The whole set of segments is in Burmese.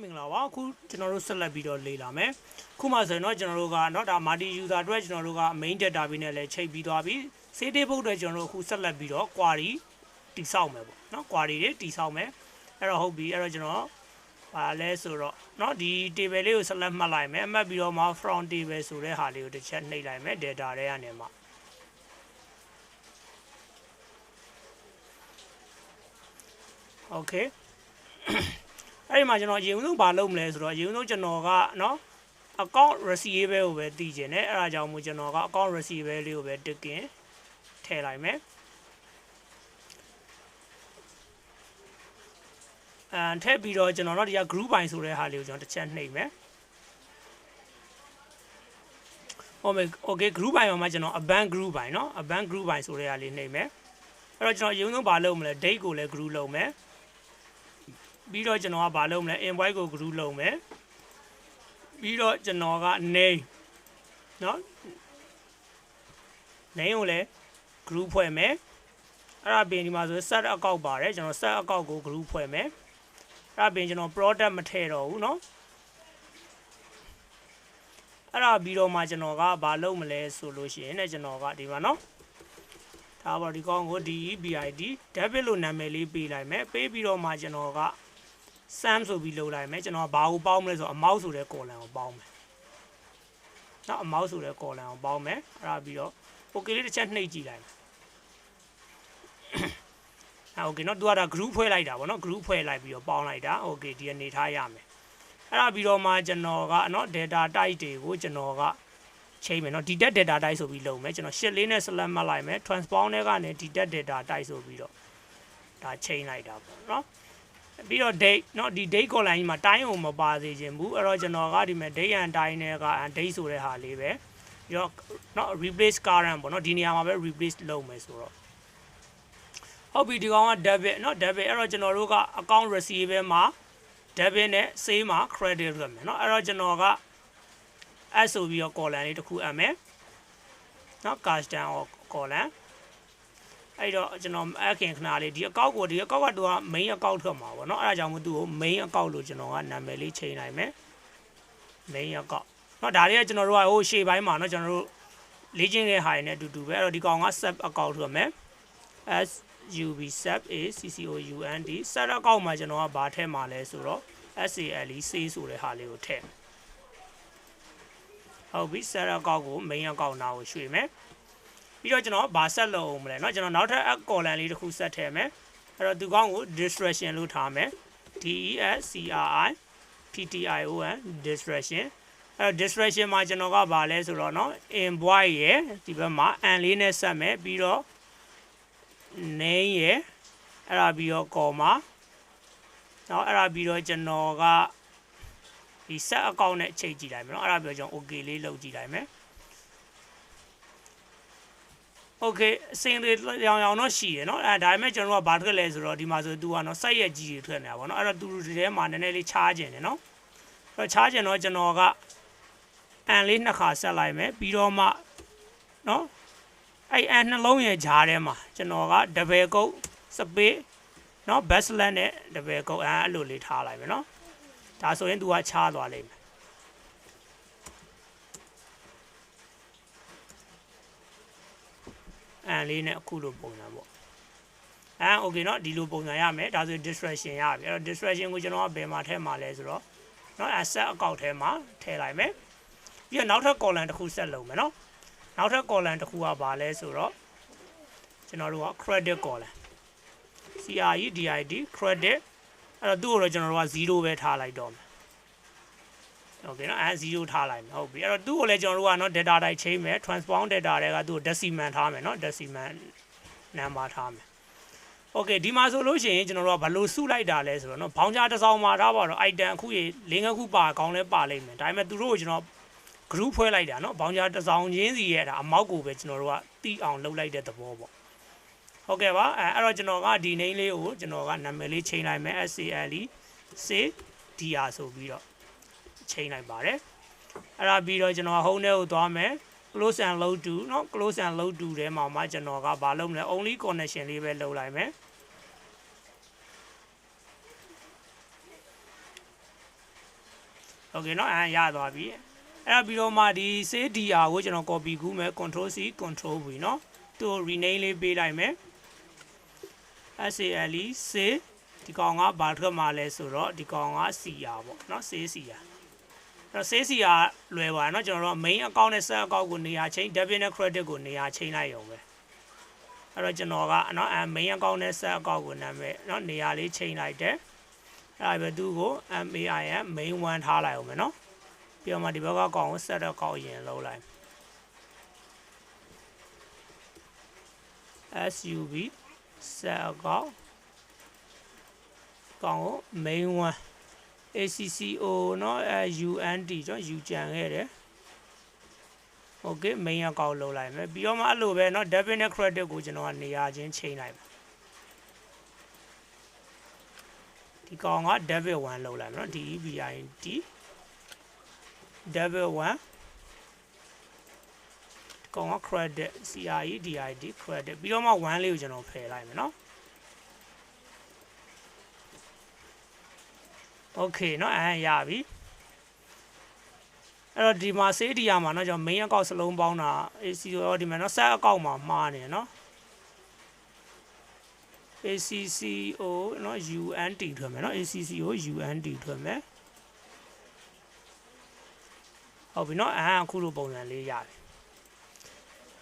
မင်္ဂလာပါအခုကျွန်တော်တို့ဆက်လက်ပြီးတော့လေ့လာမယ်ခုမှဆိုရင်တော့ကျွန်တော်တို့ကเนาะဒါ multi user အတွက်ကျွန်တော်တို့က main database နဲ့လည်းချိန်ပြီးသွားပြီ save ဖို့အတွက်ကျွန်တော်တို့အခုဆက်လက်ပြီးတော့ query တိဆောက်မယ်ပေါ့เนาะ query တွေတိဆောက်မယ်အဲ့တော့ဟုတ်ပြီအဲ့တော့ကျွန်တော်ဘာလဲဆိုတော့เนาะဒီ table လေးကိုဆက်လက်မှတ်လိုက်မယ်အမှတ်ပြီးတော့မှ from table ဆိုတဲ့ဟာလေးကိုတစ်ချက်နှိပ်လိုက်မယ် data တွေကနေမှOkay အဲ့ဒီမှာကျွန်တော်အရင်ဆုံးဘာလုပ်မလဲဆိုတော့အရင်ဆုံးကျွန်တော်ကเนาะ account receivable ကိုပဲတည်ကျင်တယ်အဲ့ဒါကြောင့်မို့ကျွန်တော်က account receivable လေးကိုပဲတက်ကင်ထည့်လိုက်မယ်ထည့်ပြီးတော့ကျွန်တော်တို့ဒီက group ပိုင်းဆိုတဲ့ဟာလေးကိုကျွန်တော်တစ်ချက်နှိပ်မယ်Okay group ပိုင်းမှာကျွန်တော် abandon group ပိုင်းเนาะ abandon group ပိုင်းဆိုတဲ့ဟာလေးနှိပ်မယ်အဲ့တော့ကျွန်တော်အရင်ဆုံးဘာလုပ်မလဲ date ကိုလည်း group လုပ်မယ်ပြီးတော့ကျွန်တော်ကဘာလုပ်မလဲ invoice ကို group လုပ်မယ်ပြီးတော့ကျွန်တော်က name เนาะ name ကိုလည်း group ဖွဲ့မယ်အဲ့ဒါပြင်ဒီမှာဆို set account ပါတယ်ကျွန်တော် set account ကို group ဖွဲ့မယ်အဲ့ဒါပြင်ကျွန်တော် product မထည့်တော့ဘူးเนาะအဲ့ဒါပြီးတော့မှကျွန်တော်ကဘာလုပ်မလဲဆိုလို့ရှိရင်လည်းကျွန်တော်ကဒီမှာเนาะဒါပါဒီကောင်ကို DEBID debit လို့နာမည်လေးပေးလိုက်မယ်ပေးပြီးတော့မှကျွန်တော်ကsum ဆိုပြီးလုပ်လိုက်မယ်ကျွန်တော်ဘာကိုပေါင်းမလဲဆိုတော့ amount ဆိုတဲ့ column ကိုပေါင်းမယ်เนาะ amount ဆိုတဲ့ column ကိုပေါင်းမယ်အဲ့ဒါပြီးတော့ okay လေးတစ်ချက်နှိပ်ကြည့်လိုက်မယ်okay เนาะသူကဒါ group ဖွဲ့လိုက်တာဗောเนาะ group ဖွဲ့လိုက်ပြီးတော့ပေါင်းလိုက်တာ okay ဒီအနေထားရမယ်အဲ့ဒါပြီးတော့မှကျွန်တော်ကเนาะ data type တွေကိုကျွန်တော်ကချိန်မယ်เนาะ detect data type ဆိုပြီးလုပ်မယ်ကျွန်တော် shit လေးနဲ့ select မှတ်လိုက်မယ် transform နဲ့ကနေ detect data type ဆိုပြီးတော့ဒါချိန်လိုက်တာပေါ့เนาะပြီးတော့ date เนาะဒီ date column ကြီးမှာတိုင်းအောင်မပါစေချင်ဘူးအဲ့တော့ကျွန်တော်ကဒီမှာ date and time နဲ့က date ဆိုတဲ့ဟာလေးပဲပြီးတော့เนาะ replace current ပေါ့เนาะဒီနေရာမှာပဲ replace လုပ်မယ်ဆိုတော့ဟုတ်ပြီဒီကောင်က debit เนาะ debit အဲ့တော့ကျွန်တော်တို့က account receivable မှာ debit နဲ့ save မှာ credit လုပ်မယ်เนาะအဲ့တော့ကျွန်တော်က S ဆိုပြီးတော့ column လေးတစ်ခုအပ်မယ်เนาะ custom columnအဲ့တော့ကျွန်တော်အခင်းခဏလေးဒီအကောက်ကသူက main account ထွက်မှာပေါ့เนาะအဲ့ဒါကြောင့်မို့သူ့ကို main account လို့ကျွန်တော်ကနာမည်လေးချိန်လိုက်မယ် main account เนาะဒါတွေကကျွန်တော်တို့ကဟိုရှေ့ပိုင်းမှာเนาะကျွန်တော်တို့လေ့ကျင့်တဲ့ဟာတွေနဲ့အတူတူပဲအဲ့တော့ဒီကောင်က sub account ထွက်မယ် SUB sub a CCOUND sub account မှာကျွန်တော်ကဘာထည့်မှာလဲဆိုတော့ SALE save ဆိုတဲ့ဟာလေးကိုထည့်ဟုတ်ပြီ sub account ကို main account နာကိုရွှေ့မယ်ပြီးတော့ကျွန်တော်ဘာဆက်လုပ်အောင်မလဲเนาะကျွန်တော်နောက်ထပ် column လေးတစ်ခုဆက်ထည့်မယ်အဲ့တော့ဒီကောင်ကို distraction လို့ထားမယ် DESCRIPTION distraction အဲ့တော့ distraction မှာကျွန်တော်ကဘာလဲဆိုတော့เนาะ invoice ရယ်ဒီဘက်မှာ and လေးနဲ့ဆက်မယ်ပြီးတော့ name ရယ်အဲ့ဒါပြီးတော့ comma เนาะအဲ့ဒါပြီးတော့ကျွန်တော်ကဒီ set account နဲ့ချိန်ကြည့်လိုက်မယ်เนาะအဲ့ဒါပြီးတော့ကျွန်တော် okay လေးလုပ်ကြည့်လိုက်မယ်Okay အစင်းတွေရောင်တော့ရှိတယ်เนาะအဲဒါပေမဲ့ကျွန်တော်တို့ကဘာထွက်လဲဆိုတော့ဒီမှာဆိုသူကเนาะစိုက်ရက်ကြီးတွေထွက်နေတာပေါ့เนาะအဲ့တော့သူတို့ထဲမှာနည်းနည်းလေးချားကျင်တယ်เนาะအဲ့တော့ချားကျင်တော့ကျွန်တော်ကအန်လေးနှစ်ခါဆက်လိုက်မယ်ပြီးတော့မှเนาะအဲ့အန်နှလုံးရဲ့ဂျားထဲမှာကျွန်တော်က double quote space เนาะ backslash နဲ့ double quote အဲ့လိုလေးထားလိုက်မယ်เนาะဒါဆိုရင်သူကချားသွားလိမ့်မယ်အန်လေးနဲ့အခုလိုပုံစံပေါ့okay เนาะဒီလိုပုံစံရမယ်ဒါဆို distraction ရပြီအဲ့တော့ distraction ကိုကျွန်တော်ကဘယ်မှာထည့်မှာလဲဆိုတော့เนาะ asset account ထဲမှာထည့်လိုက်မယ်ပြီးတော့နောက်ထပ် column တစ်ခုဆက်လုပ်မယ်เนาะနောက်ထပ် column တစ်ခုကဘာလဲဆိုတော့ကျွန်တော်တို့က credit column CREDIT credit အဲ့တော့သူ့ကိုတော့ကျွန်တော်တို့က0ပဲထားလိုက်တော့မယ်Okay เนาะ0ထားလိုက်မယ်ဟုတ်ပြီအဲ့တော့သူ့ကိုလည်းကျွန်တော်တို့ကเนาะ data type ချိန်မယ် transform data တွေကသူ့ကို decimal ထားမယ်เนาะ decimal number ထားမယ် Okay ဒီမှာဆိုလို့ရှိရင်ကျွန်တော်တို့ကဘယ်လိုစုလိုက်တာလဲဆိုတော့เนาะဘောင်းကြားတစ်စောင်းမှာထားပါတော့ item အခုရေ၄ခုပါကောင်းလဲပါလိမ့်မယ်ဒါပေမဲ့သူတို့ကိုကျွန်တော် group ဖွဲ့လိုက်တာเนาะဘောင်းကြားတစ်စောင်းချင်းစီရဲ့ဒါအမောက်ကိုပဲကျွန်တော်တို့ကတီးအောင်လုပ်လိုက်တဲ့သဘောပေါ့ဟုတ်ကဲ့ပါအဲ့တော့ကျွန်တော်ကဒီ name လေးကိုကျွန်တော်ကနာမည်လေးချိန်လိုက်မယ် SALE save DR ဆိုပြီးတော့ချိန်လိုက်ပါတယ်အဲ့ဒါပြီးတော့ကျွန်တော် home ထဲကိုသွားမယ် close and load to เนาะ close and load to ထဲမှာမှကျွန်တော်ကဘာလုပ်မလဲ only connection လေးပဲလုပ်လိုက်မယ် okay เนาะရသွားပြီအဲ့ပြီးတော့မှဒီ save dr ကိုကျွန်တော် copy ကူးမယ် control c control v เนาะသူ rename လေးပေးလိုက်မယ် sale save ဒီကောင်ကဘာထွက်มาလဲဆိုတော့ဒီကောင်က cr ပေါ့เนาะ save cr အဲ့ save cr လွယ်ပါတယ်เนาะကျွန်တော်တို့ main account နဲ့ set account ကိုနေရာချိန် debit နဲ့ credit ကိုနေရာချိန်လိုက်ရုံပဲအဲ့တော့ကျွန်တော်ကเนาะ main account နဲ့ set account ကိုနာမည်เนาะနေရာလေးချိန်လိုက်တယ်အဲ့ဒါပဲသူ့ကို main main 1ထားလိုက်အောင်မယ်เนาะပြီးတော့မှဒီဘက်ကကောင်ကို set account အရင်လုပ်လိုက် sub set account ကောင်ကို main 1 acco เนาะunt ကျွန်တော် u ကြံခဲ့တယ် okay main account လုပ်လိုက်မယ်ပြီးတော့မှအဲ့လိုပဲเนาะ debit နဲ့ credit ကိုကျွန်တော်ကနေရာချင်းချိန်လိုက်မယ်ဒီကောင်က debit 1လုပ်လိုက်မယ်เนาะ debit debit 1ကောင်က credit credit credit ပြီးတော့မှ1လေးကိုကျွန်တော်ဖယ်လိုက်မယ်เนาะ okay เนาะရပြီအဲ့တော့ဒီမှာ save ဒီရမှာเนาะကျွန်တော် main account စလုံးပေါင်းတာ ACO ဒီမှာเนาะ set account မှာမှားနေเนาะ ACCO เนาะ UNT ထွက်မယ်เนาะ ACCO UNT ထွက်မယ်ဟုတ်ပြီเนาะအခုလိုပုံစံလေးရပြီ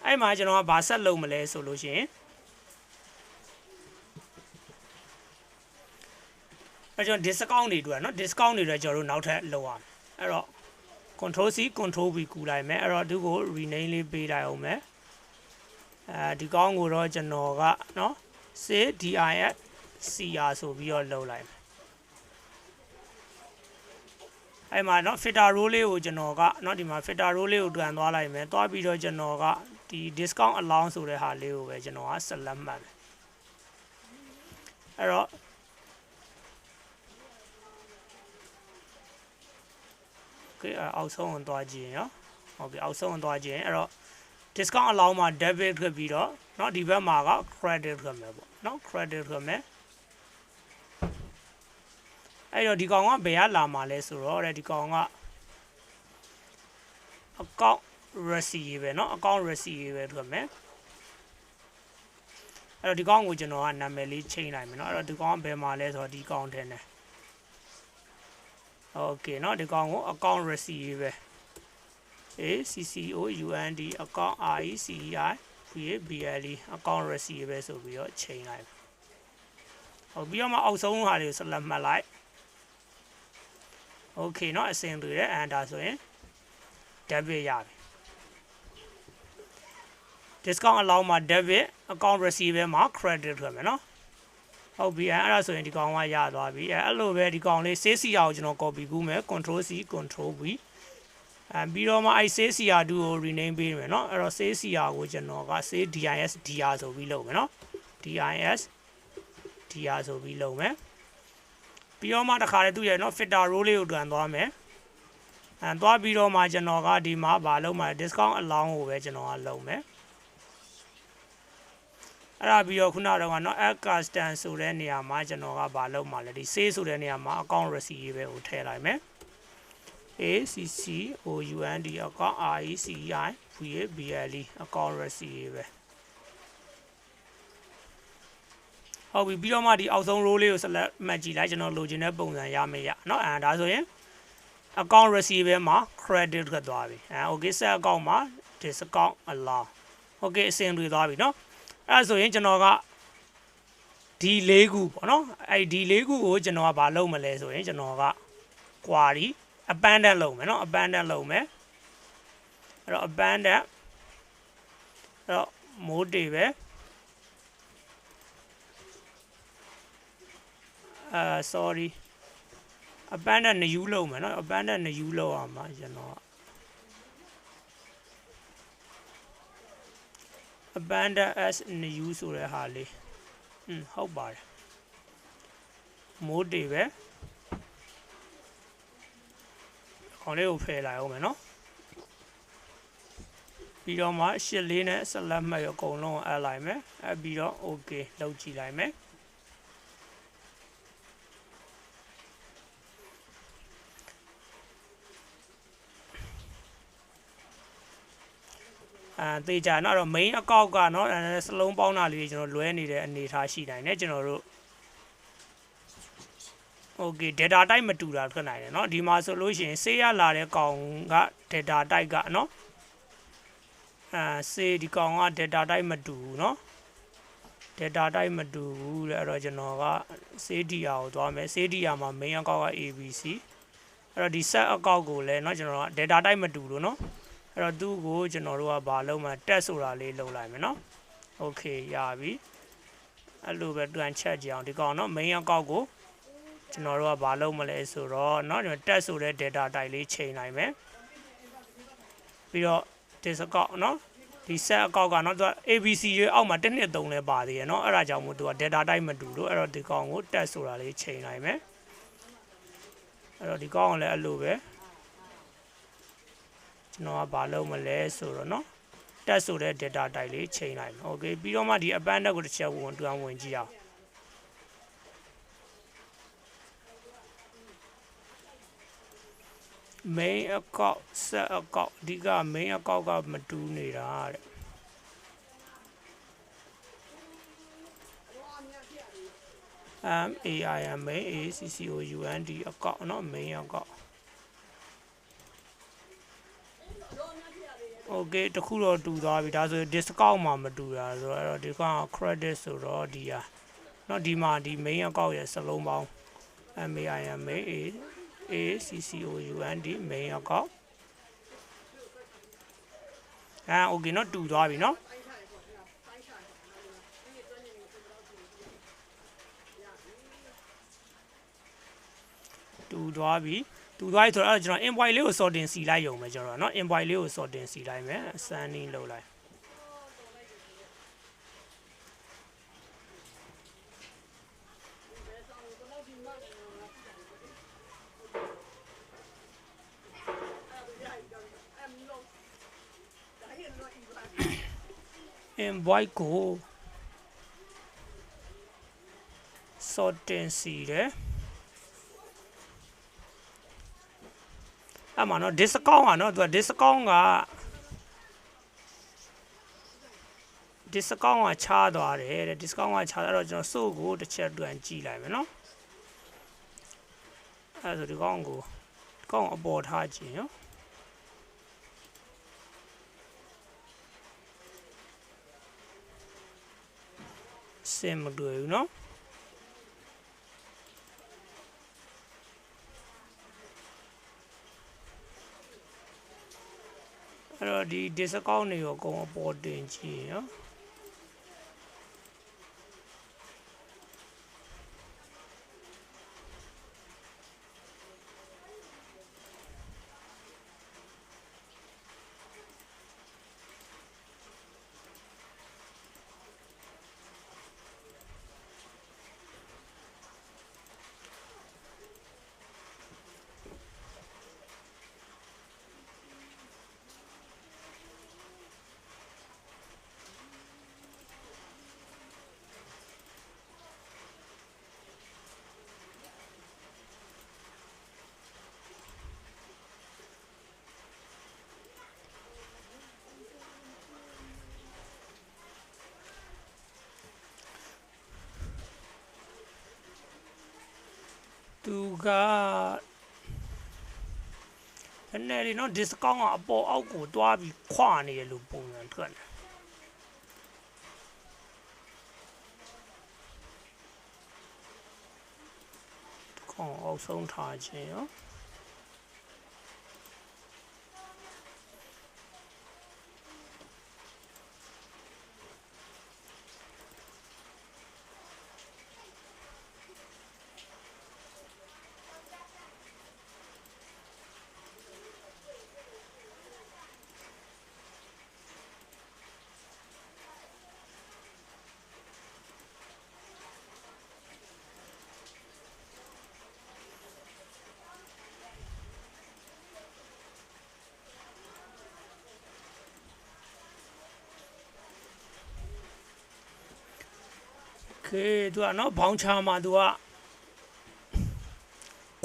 အဲ့မှာကျွန်တော်ကဘာဆက်လုပ်မလဲဆိုလို့ရှိရင်အဲ့ကျွန်တော် discount တွေတွေ့เนาะ discount တွေတော့ကျွန်တော်တို့နောက်ထပ်လုပ်ရမယ်အဲ့တော့ control c control v ကူလိုက်မယ်အဲ့တော့ဒီကို rename လေးပေးလိုက်အောင်မယ်ဒီကောင်းကိုတော့ကျွန်တော်ကเนาะ save dir cr ဆိုပြီးတော့လုပ်လိုက်မယ်အဲ့မှာเนาะ filter row လေးကိုကျွန်တော်ကเนาะဒီမှာ filter row လေးကိုတွန်သွားလိုက်မယ်တွားပြီးတော့ကျွန်တော်ကဒီ discount allowance ဆိုတဲ့ဟာလေးကိုပဲကျွန်တော်က select မှတ်မယ်အဲ့တော့အောက်ဆုံးဝင်သွားကြည့်ရောဟုတ်ပြီအောက်ဆုံးဝင်သွားကြည့်အဲ့တော့ discount allow မှာ debit ထွက်ပြီးတော့เนาะဒီဘက်မှာက credit ထွက်မယ်ပေါ့เนาะ credit ထွက်မယ်အဲ့တော့ဒီကောင်ကဘယ်ကလာမှာလဲဆိုတော့ဒီကောင်က account receivable เนาะ account receivable ထွက်မယ်အဲ့တော့ဒီကောင်ကိုကျွန်တော်ကနာမည်လေးချိန်လိုက်မယ်เนาะအဲ့တော့ဒီကောင်ကဘယ်မှာလဲဆိုတော့ဒီကောင်ထဲနဲ့okay เนาะဒီကောင်ကို account receivable ACCOUND account RECEIVABLE account receivable ဆိုပြီးတော့ချိန်လိုက်ဟုတ်ပြီးတော့မှအောက်ဆုံးဟာလေးကိုဆက်လက်မှတ်လိုက် okay เนาะအစင်တွေ့တယ်ဒါဆိုရင် debit ရပြီ discount allow မှာ debit account receivable မှာ credit ထွက်မယ်เนาะဟုတ်ပြီအဲ့ဒါဆိုရင်ဒီကောင်ကရသွားပြီအဲ့လိုပဲဒီကောင်လေး save cr ကိုကျွန်တော် copy ကူးမယ် control c control v ပြီးတော့မှအဲ့ save cr2 ကို rename ပေးမယ်เนาะအဲ့တော့ save cr ကိုကျွန်တော်က save dis dr ဆိုပြီးလုပ်မယ်เนาะ dis dr ဆိုပြီးလုပ်မယ်ပြီးတော့မှတခါလေသူ့ရဲ့เนาะ filter row လေးကိုတွန်သွားမယ်သွားပြီးတော့မှကျွန်တော်ကဒီမှာဘာလုပ်မှာ discount allowance ကိုပဲကျွန်တော်ကလုပ်မယ်အဲ့ဒါပြီးတော့ခုနကတော့เนาะ add custom ဆိုတဲ့နေရာမှာကျွန်တော်ကဘာလုပ်မှာလဲဒီ save ဆိုတဲ့နေရာမှာ account receivable ကိုထည့်လိုက်မယ် ACCOUND account RECEIVABLE account receivable ဟုတ်ပြီပြီးတော့မှဒီအောက်ဆုံး row လေးကို select မှတ်ကြည့်လိုက်ကျွန်တော်လိုချင်တဲ့ပုံစံရမယ်ရเนาะဒါဆိုရင် account receivable မှာ credit ထွက်သွားပြီokay set account မှာ discount allow okay အဆင်ပြေသွားပြီเนาะအဲ့ဆိုရင်ကျွန်တော်ကဒီ၄ခုပေါ့နော်အဲ့ဒီ၄ခုကိုကျွန်တော်ကဘာလုပ်မလဲဆိုရင်ကျွန်တော်က query abandon လုပ်မယ်เนาะ abandon လုပ်မယ်အဲ့တော့ abandon အဲ့တော့ mode တွေပဲsorry abandon new လုပ်မယ်เนาะ abandon new လုပ်အောင်ပါကျွန်တော် abandon as new ဆိုတဲ့ဟာလေးဟုတ်ပါတယ် mode တွေပဲခေါင်းလေးကိုဖယ်လိုက်အောင်မယ်เนาะပြီးတော့မှရှစ်လေးနဲ့ဆက်လက်မှတ်ရအကုန်လုံးအပ်လိုက်မယ်အပ်ပြီးတော့ okay လုပ်ကြည့်လိုက်မယ် သေချာတော့ main account ကနော်စလုံးပေါင်းတာလေးကျွန်တော်လွဲနေတဲ့အနေအထားရှိနိုင်တယ်ကျွန်တော်တို့ okay data type မတူတာဖြစ်နိုင်တယ်เนาะဒီမှာဆိုလို့ရှိရင်ဆေးရလာတဲ့ကောင်က data type ကเนาะဆေးဒီကောင်က data type မတူဘူးเนาะ data type မတူဘူးတဲ့အဲ့တော့ကျွန်တော်ကဆေးဒီယာကိုသွားမယ်ဆေးဒီယာမှာ main account က ABC အဲ့တော့ဒီ set account ကိုလည်းเนาะကျွန်တော်က data type မတူလို့เนาะအဲ့တော့သူ့ကိုကျွန်တော်တို့ကဘာလုပ်မှာ test ဆိုတာလေးလုပ်လိုက်မယ်เนาะ okay ရပြီအဲ့လိုပဲတွန်ချက်ကြအောင်ဒီကောင်เนาะ main account ကိုကျွန်တော်တို့ကဘာလုပ်မလဲဆိုတော့เนาะ test ဆိုတဲ့ data type လေးချိန်နိုင်မယ်ပြီးတော့ this account เนาะဒီ set account ကเนาะသူက ABC ရဲ့အောက်မှာ1 2 3လဲပါသေးရယ်เนาะအဲ့ဒါကြောင့်မို့သူက data type မတူလို့အဲ့တော့ဒီကောင်ကို test ဆိုတာလေးချိန်နိုင်မယ်အဲ့တော့ဒီကောင်ကလည်းအဲ့လိုပဲကျွန်တော်ကဘာလုပ်မလဲဆိုတော့เนาะ test ဆိုတဲ့ data type လေးချိန်နိုင်မယ် okay ပြီးတော့မှဒီ append ကိုတစ်ချက်ဝင်ကြည့်အောင်main account set account ဒီက main account ကမတူနေတာတဲ့MAIMACCOUND account เนาะ main account okay တခုတော့တူသွားပြီဒါဆို discount မှာမတူတာဆိုတော့အဲ့တော့ဒီကောင် credit ဆိုတော့ဒီဟာเนาะဒီမှာဒီ main account ရဲ့စလုံးပေါင်း MAIMACCOUND main account okay เนาะတူသွားပြီเนาะတူသွားပြီဆိုတော့ကျွန်တော် invoice လေးကို sorting စီလိုက်ရုံပဲကျွန်တော်เนาะ invoice လေးကို sorting စီလိုက်မယ် sending လုပ်လိုက်invoice ကို sorting စီတယ်အဲ့မှာเนาะ discount อ่ะเนาะသူက discount ကချားသွားတယ်တဲ့ discount ကချားတော့ကျွန်တော်စိုးကိုတစ်ချက်တွန်ကြည့်လိုက်မယ်เนาะအဲ့ဆိုဒီကောင်ကိုအပေါ်ထားကြည့်เนาะစင်မတွေ့ဘူးเนาะအဲ့တော့ဒီ discount တွေကိုအကုန်အပေါ်တင်ကြည့်နော်သူကအဲ့ဒီနော် discount ကအပေါ်အောက်ကိုတွားပြီးခွာနေရလို့ပုံစံထွက်တယ်ခေါင်းအောက်ဆုံးထားခြင်းရောသူကနော်ဘောင်းချာမှာသူက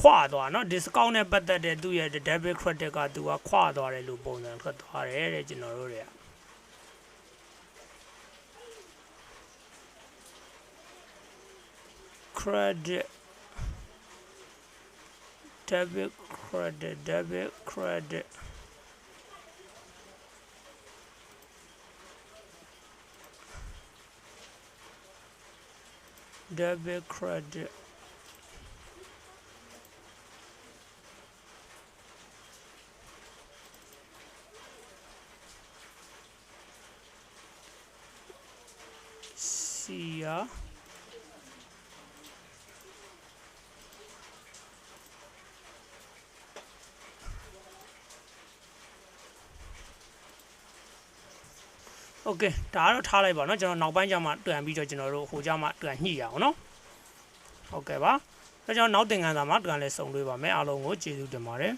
ခွာသွားနော် discount နဲ့ပတ်သက်တဲ့သူ့ရဲ့ debit credit ကသူကခွာသွားတယ်လို့ပုံစံထွက်သွားတယ်တဲ့ကျွန်တော်တို့တွေက credit debit credit debit credit debit credit see ya okay ဒါကတော့ထားလိုက်ပါเนาะကျွန်တော်နောက်ပိုင်းကျမှတွန်ပြီးတော့ကျွန်တော်တို့ဟိုကြမှာတွန်ညှိရအောင်เนาะဟုတ်ကဲ့ပါဒါကြောင့်နောက်သင်ခန်းစာမှာတွန်လဲစုံတွေ့ပါမယ်အားလုံးကိုကျေးဇူးတင်ပါတယ်